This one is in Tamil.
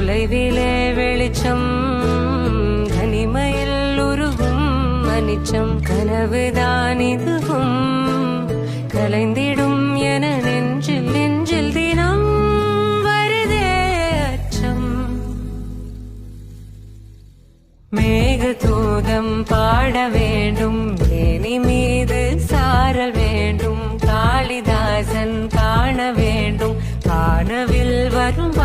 தொலைவிலே வெளிச்சம் தனிமையில் உருகும் மனிச்சம் கனவுதான் இதுவும் கலைந்திடும் என நெஞ்சில் நெஞ்சில் தினம் வருதே அச்சம். மேகதூதம் பாட வேண்டும் ஏனி மீது சாரல் வேண்டும் காளிதாசன் காண வேண்டும் காணவில் வரும்